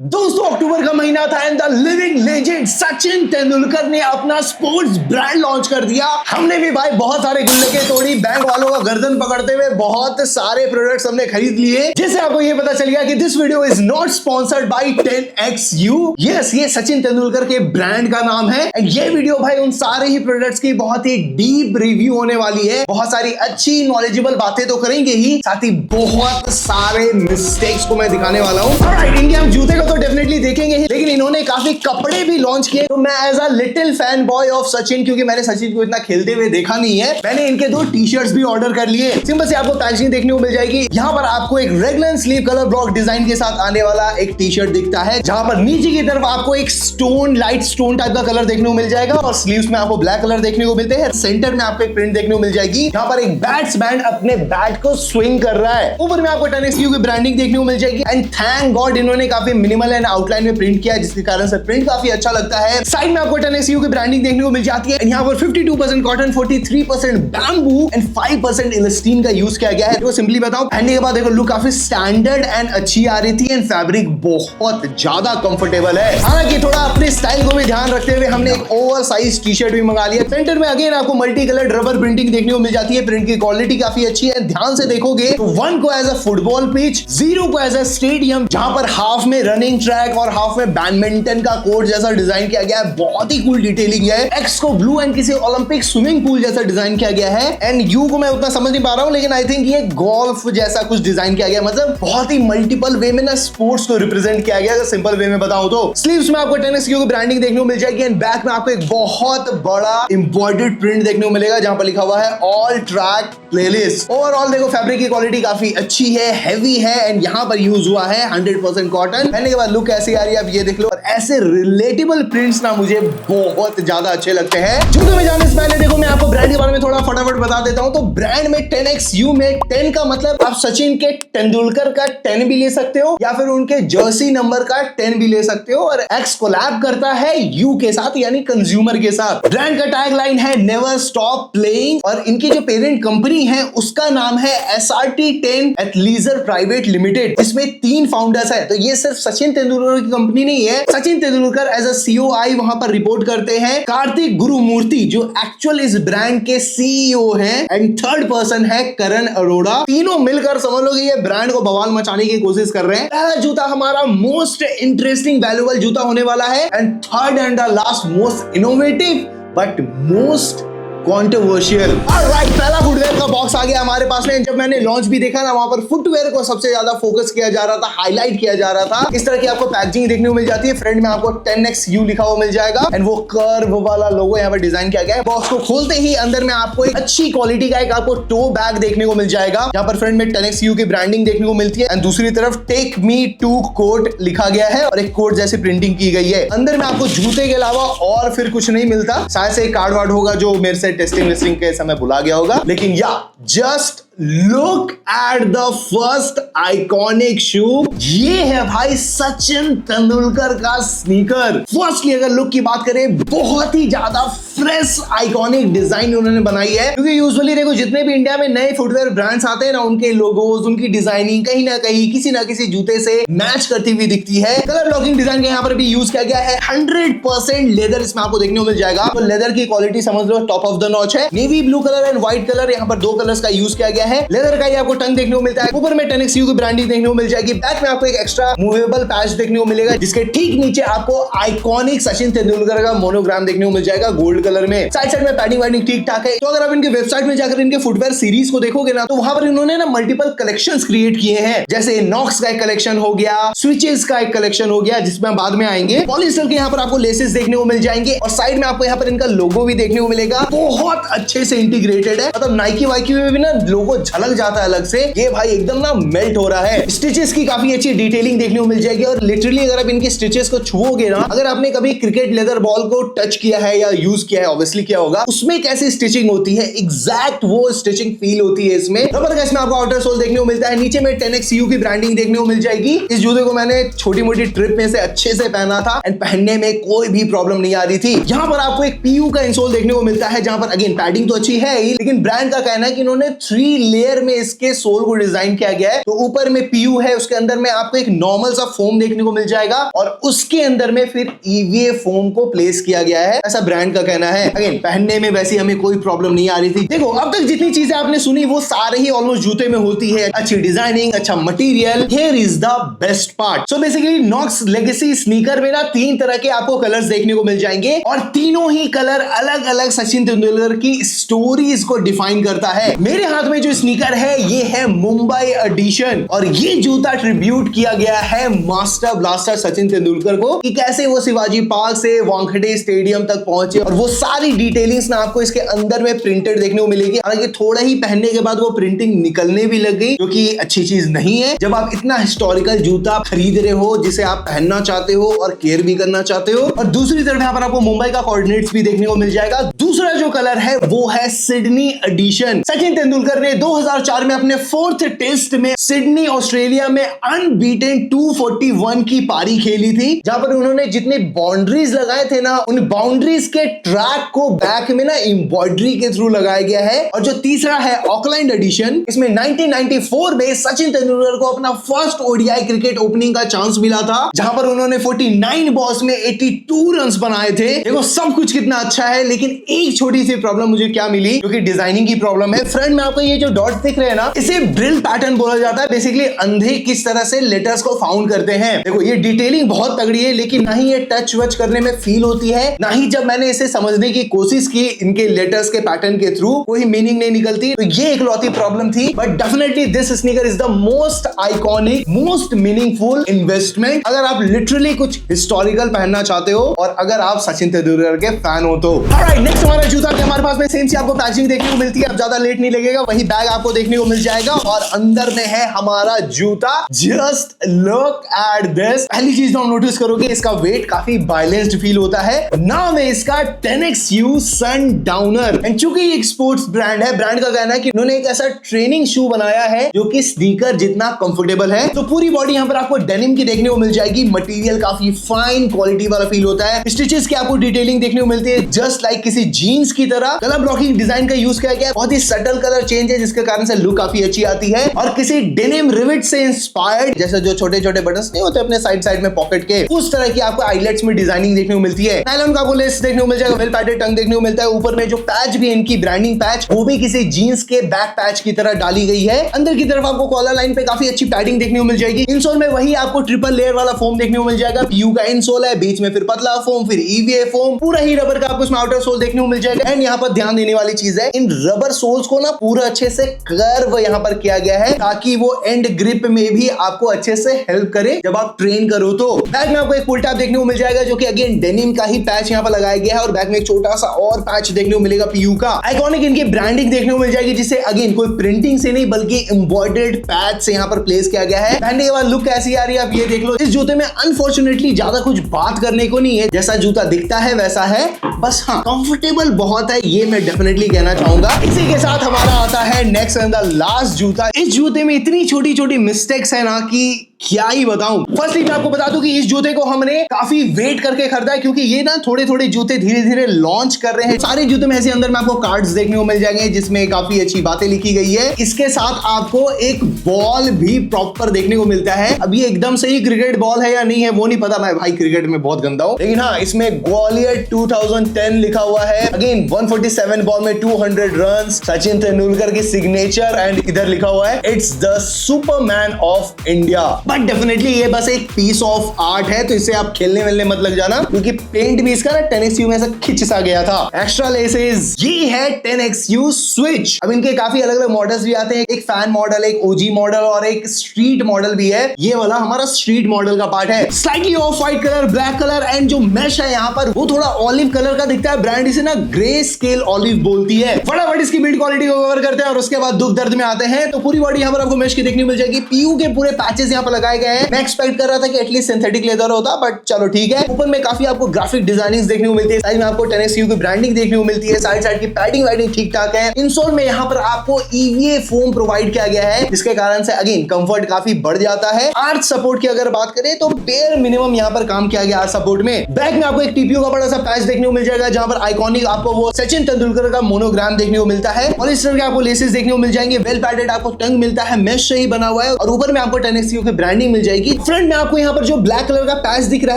दोस्तों अक्टूबर का महीना था and the living legend Sachin Tendulkar ने अपना स्पोर्ट्स ब्रांड लॉन्च कर दिया। हमने भी भाई बहुत सारे गुल्लके तोड़ी, बैंक वालों का गर्दन पकड़ते हुए बहुत सारे प्रोडक्ट्स हमने खरीद लिए, जिससे आपको ये पता चल गया कि this video is not sponsored by 10XU। Yes, ये सचिन तेंदुलकर के ब्रांड का नाम है एंड ये वीडियो भाई उन सारे ही प्रोडक्ट्स की बहुत ही डीप रिव्यू होने वाली है। बहुत सारी अच्छी नॉलेजेबल बातें तो करेंगे ही, साथ ही बहुत सारे मिस्टेक्स को मैं दिखाने वाला हूँ। ऑलराइट, इनके हम जूते को तो डेफिनेटली देखेंगे ही, लेकिन इन्होंने काफी कपड़े भी लॉन्च किए। तो मैं as a little fan boy of Sachin, क्योंकि मैंने सचिन को इतना खेलते हुए देखा नहीं है, मैंने इनके 2 टी-शर्ट्स भी ऑर्डर कर लिए। सिंपल से आपको पैकेजिंग देखने को मिल जाएगी। यहाँ पर आपको एक regular sleeve colour block design के साथ आने वाला एक टी-शर्ट दिखता है, जहां पर नीचे की तरफ आपको एक स्टोन, लाइट स्टोन टाइप का कलर देखने को मिल जाएगा और स्लीव्स में आपको ब्लैक कलर देखने को मिलते हैं। सेंटर में आपको एक प्रिंट देखने को मिल जाएगी, यहाँ पर एक बैट्समैन अपने बैट को स्विंग कर रहा है। ऊपर में आपको 10XU की ब्रांडिंग देखने को मिल जाएगी एंड थैंक गॉड इन्होंने काफी मिनिमल एंड आउटलाइन में प्रिंट किया है, जिसके कारण से प्रिंट काफी अच्छा लगता है। साइड में आपको 10XU की ब्रांडिंग देखने को मिल जाती है। यहाँ पर 52% कॉटन, 43% बैम्बू एंड 5% इलास्टीन का यूज किया गया है। तो सिंपली बताओ, पहनने के बाद देखो लुक काफी स्टैंडर्ड एंड अच्छी आ रही थी एंड फैब्रिक बहुत ज्यादा कंफर्टेबल है। हालांकि थोड़ा अपने स्टाइल को भी ध्यान रखते हुए हमने एक ओवर साइज टी-शर्ट भी मंगा लिया। सेंटर में अगेन आपको मल्टी कलर्ड रबर प्रिंटिंग देखने को मिल जाती है। प्रिंट की क्वालिटी काफी अच्छी है। ध्यान से देखोगे तो 1 को एज अ फुटबॉल पिच, 0 को एज अ स्टेडियम, जहां पर हाफ में रनिंग ट्रैक और हाफ में बैडमिंटन का कोर्ट जैसा डिजाइन किया गया है। बहुत ही कूल डिटेलिंग है। एक्स को ब्लू एंड किसी ओलंपिक स्विमिंग पूल जैसा डिजाइन किया गया है एंड यू को मैं उतना समझ नहीं पा रहा हूं, लेकिन आई थिंक ये गोल्फ जैसा कुछ डिजाइन किया गया। मतलब बहुत ही मल्टीपल वे में ना स्पोर्ट्स को रिप्रेजेंट किया गया। अगर सिंपल वे में बताऊं तो स्लीव्स में आपको 10XU की ब्रांडिंग देखने को मिल जाएगी एंड बैक में आपको एक बहुत बड़ा एम्ब्रॉयडर्ड प्रिंट देखने को मिलेगा, जहां पर लिखा हुआ है ऑल ट्रैक प्लेलिस्ट। ओवरऑल देखो फैब्रिक की क्वालिटी काफी अच्छी है, हैवी है एंड यहाँ पर यूज हुआ है 100% कॉटन। पहनने के बाद लुक ऐसी आ रही है, आप ये देख लो। और ऐसे रिलेटेबल प्रिंट्स ना मुझे बहुत ज्यादा अच्छे लगते हैं। जूते में जाने से पहले देखो मैं आपको ब्रांड के बारे में थोड़ा फटाफट बता देता हूं। तो ब्रांड में 10XU में 10 का मतलब आप सचिन के तेंदुलकर का 10 भी ले सकते हो या फिर उनके जर्सी नंबर का 10 भी ले सकते हो। और X कोलैब करता है यू के साथ, यानी कंज्यूमर के साथ। ब्रांड का टैग लाइन है नेवर स्टॉप प्लेइंग और इनकी जो पेरेंट कंपनी है उसका नाम है SRT10 एथलीजर प्राइवेट लिमिटेड। इसमें 3 फाउंडर्स है। तो ये सिर्फ सचिन तेंदुलकर की कंपनी नहीं है। Sachin Tendulkar as a COI वहां पर रिपोर्ट करते हैं। कार्तिक गुरुमूर्ति जो एक्चुअल इस ब्रांड के CEO हैं एंड थर्ड पर्सन है करण अरोड़ा। तीनों मिलकर समझ लो कि ये ब्रांड को बवाल मचाने की कोशिश कर रहे हैं। पहला जूता हमारा मोस्ट इंटरेस्टिंग वैल्यूएबल जूता होने वाला है and third and the last most innovative but most controversial. Alright, पहला फुटवेयर का बॉक्स आ गया हमारे पास में। जब मैंने लॉन्च भी देखा ना, वहां पर फुटवेयर को सबसे ज्यादा फोकस किया जा रहा था, हाईलाइट किया जा रहा था। इस तरह की आपको पैकेजिंग देखने को मिल जाती है। फ्रंट में आपको 10XU लिखा हुआ मिल जाएगा एंड वो कर्व वाला लोगो यहाँ पर डिजाइन किया गया है। बॉक्स को खोलते ही अंदर में आपको एक अच्छी क्वालिटी का एक आपको टो बैग देखने को मिल जाएगा, जहां पर फ्रंट में 10XU की ब्रांडिंग देखने को मिलती है एंड दूसरी तरफ टेक मी टू कोट लिखा गया है और एक कोट जैसी प्रिंटिंग की गई है। अंदर में आपको जूते के अलावा और फिर कुछ नहीं मिलता। शायद से एक कार्ड वार्ड होगा जो मेरे से टेस्टिंग के समय भुला गया होगा, लेकिन या just look at the first iconic shoe. ये है भाई सचिन तेंदुलकर का स्नीकर। फर्स्टली अगर लुक की बात करें, बहुत ही ज्यादा फ्रेश आइकॉनिक डिजाइन उन्होंने बनाई है, क्योंकि यूजुअली देखो जितने भी इंडिया में नए फुटवेयर ब्रांड्स आते हैं ना, उनके लोगोज, उनकी डिजाइनिंग कहीं ना कहीं किसी ना किसी जूते से मैच करती हुई दिखती है। कलर ब्लॉकिंग डिजाइन का यहाँ पर भी यूज किया गया है। 100% लेदर इसमें आपको देखने को मिल जाएगा। तो लेदर की क्वालिटी समझ लो टॉप ऑफ द नॉच है। Navy blue colour and white colour, यहाँ पर 2 कलर्स का यूज किया गया है। लेदर का ही आपको टंग देखने को मिलता है। ऊपर में 10XU की ब्रांडिंग देखने को मिल जाएगी। बैक में आपको एक एक्स्ट्रा मूवेबल पैच देखने को मिलेगा, जिसके ठीक नीचे आपको आइकॉनिक सचिन तेंदुलकर का मोनोग्राम देखने को मिल जाएगा गोल्ड कलर में। साइड में पैडिंग वाइडिंग ठीक ठाक है। तो अगर आप इनके वेबसाइट में जाकर इनके फुटवेयर सीरीज को देखोगे ना, तो वहां पर इन्होंने ना मल्टीपल कलेक्शंस क्रिएट किए हैं। जैसे नॉक्स का एक कलेक्शन हो गया, स्विचेस का एक कलेक्शन हो गया, जिसमें हम बाद में आएंगे। पॉलिएस्टर के यहाँ पर आपको लेसेस देखने को मिल जाएंगे और साइड में आपको यहाँ पर इनका लोगो भी देखने को मिलेगा। बहुत अच्छे से इंटीग्रेटेड है। मतलब नाइकी वाइकी में भी ना लोगो झलक जाता है अलग से। ये भाई एकदम ना मेल्ट हो रहा है। स्टिचेस की काफी अच्छी डिटेलिंग देखने को मिल जाएगी और लिटरली अगर आप इनके स्टिचेस को छुओगे ना, अगर आपने कभी क्रिकेट लेदर बॉल को टच किया है या यूज किया है, ऑब्वियसली किया होगा, उसमें कैसी स्टिचिंग होती है, एग्जैक्ट वो स्टिचिंग फील होती है इसमें। रबर का इसमें आपको आउटर सोल देखने को मिलता है। नीचे में 10XU की ब्रांडिंग देखने को मिल जाएगी। इस जूते को मैंने छोटी मोटी ट्रिप में से अच्छे से पहना था एंड पहनने में कोई भी प्रॉब्लम नहीं आ रही थी। यहाँ पर आपको एक PU का इंसोल देखने को मिलता है, जहां पर अगेन पैडिंग तो अच्छी है ही, लेकिन ब्रांड का कहना है कि इन्होंने 3 लेयर में इसके सोल को डिजाइन किया गया है। तो ऊपर में पीयू है, उसके अंदर में आपको एक नॉर्मल सा फोम देखने को मिल जाएगा और उसके अंदर में फिर ईवीए फोम को प्लेस किया गया है, ऐसा ब्रांड का कहना है। अगेन पहनने में वैसे हमें कोई प्रॉब्लम नहीं आ रही थी। देखो अब तक जितनी चीजें आपने सुनी वो सारे ही ऑलमोस्ट जूते में होती है, अच्छी डिजाइनिंग, अच्छा material. Here is the best part. So basically Knox legacy sneaker में ना 3 तरह के आपको कलर्स देखने को मिल जाएंगे और तीनों ही कलर अलग अलग सचिन तेंदुलकर की स्टोरीज को डिफाइन करता है। मेरे हाथ में जो स्नीकर है ये है मुंबई एडिशन और ये जूता ट्रिब्यूट किया गया है मास्टर ब्लास्टर सचिन तेंदुलकर को कि कैसे वो शिवाजी पार्क से वानखेड़े स्टेडियम तक पहुंचे और वो सारी डिटेलिंग्स ना आपको इसके अंदर में प्रिंटेड देखने को मिलेगी। हालांकि थोड़ा ही पहनने के बाद वो प्रिंटिंग निकलने भी लग गई, जो कि अच्छी चीज नहीं है। जब आप इतना हिस्टोरिकल जूता खरीद रहे हो जिसे आप पहनना चाहते हो और केयर भी करना चाहते हो। और दूसरी तरफ यहाँ पर आपको मुंबई का कोऑर्डिनेट्स भी देखने को मिल जाएगा। दूसरा जो कलर है वो है सिडनी एडिशन। सचिन तेंदुलकर ने 2004 में अपने 4th टेस्ट में सिडनी ऑस्ट्रेलिया में अनबीटेन 241 की पारी खेली थी, जहां पर उन्होंने जितने बाउंड्रीज लगाए थे ना, उन बाउंड्रीज के ट्रैक को बैक में ना एम्ब्रॉयडरी के थ्रू लगाया गया है। और जो तीसरा है ऑकलैंड एडिशन, इसमें 1994 में सचिन तेंदुलकर को अपना फर्स्ट ओडीआई क्रिकेट ओपनिंग का चांस मिला था, जहां पर उन्होंने 49 बॉल्स में 82 रन्स बनाए थे। देखो सब कुछ कितना अच्छा है, लेकिन एक छोटी सी प्रॉब्लम मुझे क्या मिली, जो कि डिजाइनिंग की प्रॉब्लम है। फ्रंट में आपको ये जो डॉट्स दिख रहे हैं ना, इसे ड्रिल पैटर्न बोला जाता है। बेसिकली अंधे किस तरह से लेटर्स को फाउंड करते हैं। देखो ये डिटेलिंग बहुत तगड़ी है, लेकिन ना ही ये टच वच करने में फील होती है, ना ही जब मैंने इसे समझने की कोशिश की इनके लेटर्स के पैटर्न के थ्रू कोई मीनिंग नहीं निकलती। तो ये इकलौती प्रॉब्लम थी। But definitely this sneaker is the most iconic, most meaningful investment अगर आप लिटरली कुछ हिस्टोरिकल पहनना चाहते हो और अगर आप सचिन तेंदुलकर के फैन हो तो। ऑलराइट, नेक्स्ट हमारा जूता के हमारे पास में सेम सी आपको पैकिंग देखने को मिलती है। अब ज्यादा लेट नहीं लगेगा, वही बैग आपको देखने को मिल जाएगा और अंदर में है हमारा जूता। Just look at this. पहली चीज हम नोटिस करोगे इसका वेट काफी बैलेंस्ड फील होता है। नाम है इसका 10XU सनडाउनर। एंड चूंकि ये एक स्पोर्ट्स ब्रांड है, ब्रांड का कहना है कि उन्होंने एक ऐसा ट्रेनिंग शू बनाया है जो कि स्नीकर जितना कंफर्टेबल है। तो पूरी बॉडी यहाँ पर आपको डेनिम की देखने को मिल जाएगी। मटेरियल काफी फाइन क्वालिटी वाला फील होता है। स्टिचेस की आपको डिटेलिंग देखने को मिलती है, जस्ट लाइक किसी जीन्स की तरह। कलर ब्लॉकिंग डिजाइन का यूज किया गया है, बहुत ही सटल कलर चेंज है, जिसके कारण से लुक काफी अच्छी आती है। और किसी डेनिम रिवेट से इंस्पायर्ड, जैसे जो छोटे छोटे बटन्स नहीं होते अपने साइड में पॉकेट के, उस तरह की आपको आईलेट्स में डिजाइनिंग देखने को मिलती है। नायलॉन का आपको लेस देखने को मिल जाएगा, वेल पैडेड टंग देखने को मिलता है। ऊपर में जो पैच भी इनकी ब्रांडिंग पैच, वो भी किसी जीन्स के बैक पैच की तरह डाली गई है। अंदर की तरफ आपको कॉलर लाइन पे काफी अच्छी पैडिंग देखने को मिल जाएगी। इनसोल में वही आपको ट्रिपल लेयर वाला फोम देखने को मिल जाएगा। पीयू का इनसोल है, बीच में फिर पतला फोम, फिर ईवीए फोम, पूरा ही रबर का आपको इसमें आउटर सोल देखने को मिल जाएगा। एंड यहाँ पर ध्यान देने वाली चीज है, इन रबर सोल्स को ना पूरा अच्छे से कर्व यहाँ पर किया गया है, ताकि वो एंड ग्रिप में भी आपको अच्छे से हेल्प करे जब आप ट्रेन करो। तो बैक में आपको एक पुल टैप देखने को मिल जाएगा, जो कि अगेन डेनिम का ही पैच यहाँ पर लगाया गया है। और बैक में एक छोटा सा और पैच देखने को मिलेगा पीयू का। आइकॉनिक इनकी ब्रांडिंग देखने को मिल जाएगी, जिसे अगेन कोई प्रिंटिंग से नहीं बल्कि एम्ब्रॉयडर्ड पैच से यहाँ पर प्लेस किया गया है। पहनने के बाद लुक कैसी आ रही है आप ये देख लो। इस जूते में अनफॉर्चुनेटली ज्यादा कुछ बात करने को नहीं है, जैसा जूता दिखता है वैसा है। बस हाँ, कंफर्टेबल बहुत है, ये मैं डेफिनेटली कहना चाहूंगा। इसी के साथ हमारा आता है नेक्स्ट एंड द लास्ट जूता। इस जूते में इतनी छोटी छोटी मिस्टेक्स है ना कि क्या ही बताऊं। फर्स्टली मैं आपको बता दूं कि इस जूते को हमने काफी वेट करके खरीदा है, क्योंकि ये ना थोड़े थोड़े जूते धीरे धीरे लॉन्च कर रहे हैं। सारे जूते में ऐसे अंदर में आपको कार्ड्स देखने को मिल जाएंगे, जिसमें काफी अच्छी बातें लिखी गई है। इसके साथ आपको एक बॉल भी प्रॉपर देखने को मिलता है। अब ये एकदम से ही क्रिकेट बॉल है या नहीं है वो नहीं पता, मैं भाई क्रिकेट में बहुत गंदा हूं, लेकिन हाँ इसमें ग्वालियर 2010 लिखा हुआ है। अगेन 147 बॉल में 200 रन, सचिन तेंदुलकर की सिग्नेचर। एंड इधर लिखा हुआ है it's the Superman of India. But definitely ये बस एक पीस ऑफ आर्ट है, तो इसे आप खेलने वेलने मत लग जाना, क्योंकि पेंट भी इसका ना 10XU में से खिंच सा गया था। एक्स्ट्रा लेसेस, ये है 10XU स्विच। अब इनके काफी अलग अलग मॉडल्स भी आते हैं, एक फैन मॉडल, एक ओजी मॉडल और एक स्ट्रीट मॉडल भी है। ये वाला हमारा स्ट्रीट मॉडल का पार्ट है। Slightly of white colour, black colour and जो मैश है यहाँ पर वो थोड़ा ऑलिव कलर का दिखता है। ब्रांड इसे ना ग्रे स्केल ऑलिव बोलती है। फटाफट इसकी बिल्ड क्वालिटी को कवर करते हैं और उसके बाद दुख दर्द में आते हैं। तो पूरी बॉडी यहाँ पर आपको मैश की देखने को मिल जाएगी। पीयू के पूरे पैचेस यहाँ पर लगाए गए हैं। मैं एक्सपेक्ट कर रहा था कि एटलीस्ट सिंथेटिक लेदर होता, बट चलो ठीक है। ऊपर में काफी आपको ग्राफिक डिजाइनिंग देखने को मिलती है, साइड में आपको टेनिस की ब्रांडिंग देखने को मिलती है, साइड की पैडिंग वाइडिंग ठीक ठाक है। इंसोल में यहाँ पर आपको EVA फोम प्रोवाइड किया गया है, जिसके कारण से अगेन कंफर्ट काफी बढ़ जाता है। आर्च सपोर्ट की अगर बात करें तो बेयर मिनिमम यहाँ पर काम किया गया आर्च सपोर्ट में। बैक में आपको एक TPU का बड़ा सा पैच देखने को मिल जाएगा, जहां पर आइकॉनिक आपको वो सचिन तेंदुलकर का मोनोग्राम देखने को मिलता है। पॉलिस्टर के आपको लेसेस देखने को मिल जाएंगे, वेल पैडेड आपको टंग मिलता है, मेश से ही बना हुआ है, और ऊपर में आपको टेनिस की ब्रांडिंग मिल जाएगी। फ्रंट में आपको यहाँ पर जो ब्लैक कलर का पैच दिख रहा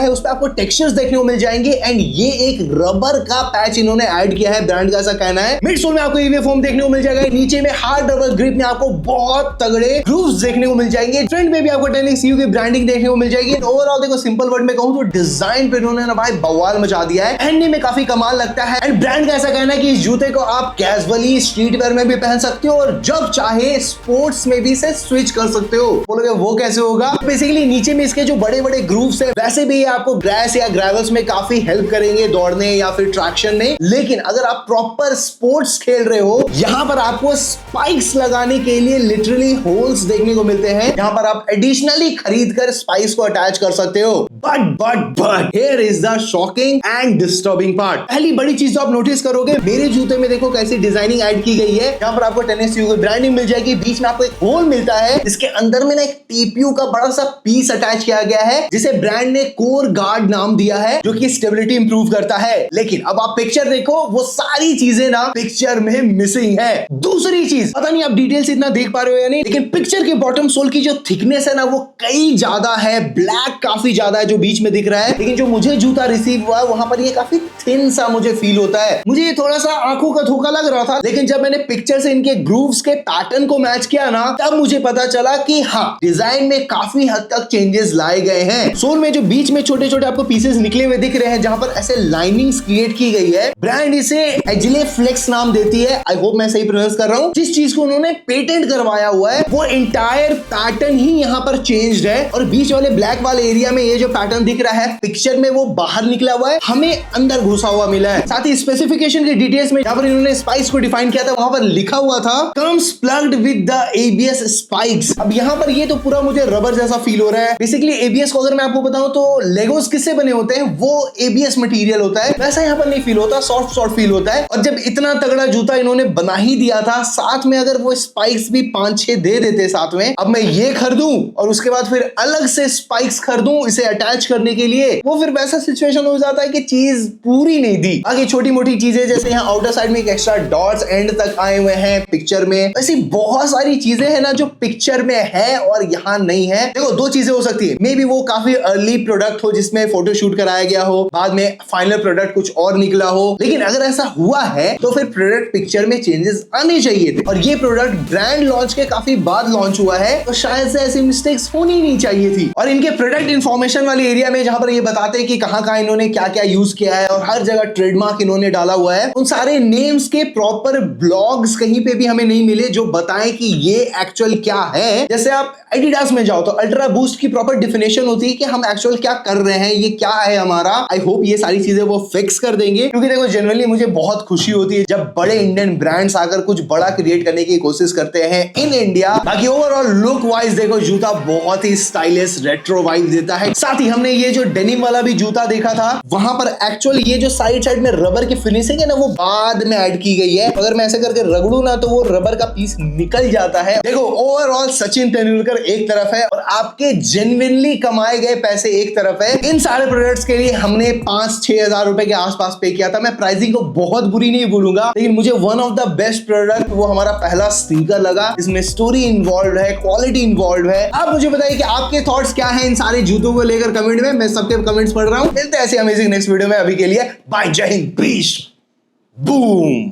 है उस पर आपको टेक्सचर्स देखने को मिल जाएंगे, एंड ये एक रबर का पैच इन्होंने ऐड किया है, ब्रांड का ऐसा कहना है। मिड सोल में आपको EVA फोम देखने को मिल जाएगा, नीचे में हार्ड रबर ग्रिप में आपको बहुत तगड़े ग्रूव्स देखने को मिल जाएंगे। फ्रंट में भी आपको टेनिस की ब्रांडिंग देखने को मिल जाएगी। ओवरऑल देखो सिंपल वर्ड में कहूं तो डिजाइन पे इन्होंने ना भाई बवाल मचा दिया है, पहनने में काफी कमाल लगता है। एंड ब्रांड का ऐसा कहना है कि इस जूते को आप कैजुअली स्ट्रीट वेयर में भी पहन सकते हो और जब चाहे स्पोर्ट्स में भी इसे स्विच कर सकते हो। बोलोगे वो कैसे होगा? बेसिकली नीचे में इसके जो बड़े बड़े ग्रूव्स है, वैसे भी आपको ग्रास या ग्रेवल्स में काफी हेल्प करेंगे दौड़ने या फिर ट्रैक्शन में, लेकिन अगर आप प्रॉपर स्पोर्ट्स खेल रहे हो, यहाँ पर आपको स्पाइक्स लगाने के लिए लिटरली होल्स देखने को मिलते हैं, यहाँ पर आप एडिशनली खरीद कर स्पाइक्स को अटैच कर सकते हो। But here is the shocking and disturbing part. पहली बड़ी चीज तो आप नोटिस करोगे, मेरे जूते में देखो कैसी डिजाइनिंग ऐड की गई है। यहाँ पर आपको टेनिस की ब्रांडिंग मिल जाएगी, बीच में आपको एक होल मिलता है, जिसके अंदर में ना एक TPU का बड़ा सा पीस अटैच किया गया है, जिसे ब्रांड ने कोर गार्ड नाम दिया है, जो कि स्टेबिलिटी इंप्रूव करता है। लेकिन अब आप पिक्चर देखो, वो सारी चीजें ना पिक्चर में मिसिंग है। दूसरी चीज, पता नहीं आप डिटेल्स इतना देख पा रहे हो या नहीं, लेकिन पिक्चर के बॉटम सोल की जो थिकनेस है ना, वो कई ज्यादा है, ब्लैक काफी ज्यादा है जो बीच में दिख रहा है, लेकिन जो मुझे जूता रिसीव हुआ वहां पर ये काफी थिन सा मुझे फील होता है। मुझे ये थोड़ा सा आंखों का धोखा लग रहा था, लेकिन जब मैंने पिक्चर से इनके ग्रूव्स के पैटर्न को मैच किया ना, तब मुझे पता चला कि हाँ, डिजाइन में काफी हद तक चेंजेस लाए गए हैं। सोल में जो बीच में छोटे छोटे आपको पीसेस निकले हुए दिख रहे हैं, जहां पर ऐसे लाइनिंग्स क्रिएट की गई है, ब्रांड इसे एजिले फ्लेक्स नाम देती है। आई होप मैं सही प्रोनाउंस कर रहा हूं। जिस चीज को उन्होंने पेटेंट करवाया हुआ है, वो इंटायर पैटर्न ही यहाँ पर चेंज्ड है, और बीच वाले ब्लैक वाले एरिया में ये जो पैटर्न दिख रहा है पिक्चर में, वो बाहर निकला हुआ है, हमें अंदर घुसा हुआ मिला है। साथ ही स्पेसिफिकेशन के डिटेल्स में जहां पर इन्होंने स्पाइक्स को डिफाइन किया था, वहां पर लिखा हुआ था comes plugged with the ABS spikes. अब यहाँ पर ये तो पूरा मुझे रबर जैसा फील हो रहा है। बेसिकली ABS को अगर मैं आपको बताऊं तो लेगोस किससे बने होते हैं, वो ABS मटेरियल होता है, वैसा यहाँ पर नहीं फील होता, सॉफ्ट फील होता है। और जब इतना तगड़ा जूता इन्होंने बना ही दिया था, साथ में अगर वो स्पाइक्स भी 5-6 दे देते साथ में, अब मैं ये खरीदूं और उसके बाद फिर अलग से स्पाइक्स खरीदूं इसे अटैच करने के लिए, वो फिर वैसा सिचुएशन हो जाता है कि चीज पूरी नहीं दी। आगे छोटी मोटी चीजें, जैसे यहाँ आउटर साइड में एक एक्स्ट्रा डॉट्स एंड तक आए हुए हैं पिक्चर में, ऐसी बहुत सारी चीजें हैं ना जो पिक्चर में है और यहाँ नहीं है। देखो दो चीजें हो सकती है, मे बी वो काफी अर्ली प्रोडक्ट हो जिसमें फोटो शूट कराया गया हो, बाद में फाइनल प्रोडक्ट कुछ और निकला हो, लेकिन अगर ऐसा हुआ है तो फिर प्रोडक्ट पिक्चर में चेंजेस आने चाहिए थे, और ये प्रोडक्ट ब्रांड लॉन्च के काफी बाद लॉन्च हुआ है, तो शायद से ऐसी मिस्टेक्स होनी नहीं चाहिए थी। और इनके प्रोडक्ट इंफॉर्मेशन वाले एरिया में जहां पर ये बताते हैं कि कहां इन्होंने क्या क्या यूज किया है और हर जगह ट्रेडमार्क इन्होंने डाला हुआ है, उन सारे नेम्स के प्रॉपर ब्लॉग्स कहीं पे भी हमें नहीं मिले जो बताएं कि ये एक्चुअल क्या है। जैसे आप एडिडास में जाओ तो अल्ट्रा बूस्ट की प्रॉपर डिफिनेशन होती है कि हम एक्चुअल क्या कर रहे हैं, ये क्या है हमारा। आई होप ये सारी चीजें वो फिक्स कर देंगे, क्योंकि देखो जनरली मुझे बहुत खुशी होती है जब बड़े इंडियन ब्रांड्स आकर कुछ बड़ा क्रिएट करने की कोशिश करते हैं इन इंडिया। बाकी ओवरऑल लुक वाइज देखो जूता बहुत ही स्टाइलिश रेट्रो वाइब देता है। साथ ही हमने ये जो डेनिम वाला भी जूता देखा था, वहां पर एक्चुअल ये जो साइड में रबर की फिनिशिंग है ना, वो बाद में ऐड की गई है। अगर मैं ऐसे करके रगड़ू ना तो वो रबर का पीस निकल जाता है। देखो ओवरऑल सचिन तेंदुलकर एक तरफ है और आपके जेन्युइनली कमाए गए पैसे एक तरफ है। इन सारे प्रोडक्ट्स के लिए हमने 5-6 हजार रुपए के आसपास पे किया था। मैं प्राइसिंग को बहुत बुरी नहीं बोलूंगा, लेकिन मुझे one of the best product वो हमारा पहला स्नीकर लगा। इसमें स्टोरी इन्वॉल्व है, क्वालिटी इन्वॉल्व है। आप मुझे बताइए कि आपके थॉट्स क्या हैं इन सारे जूतों को लेकर कमेंट में। मैं सबके कमेंट्स पढ़ रहा हूं। मिलते हैं ऐसे अमेजिंग नेक्स्ट वीडियो में। अभी के लिए बाय, जय हिंद, पीस, बूम।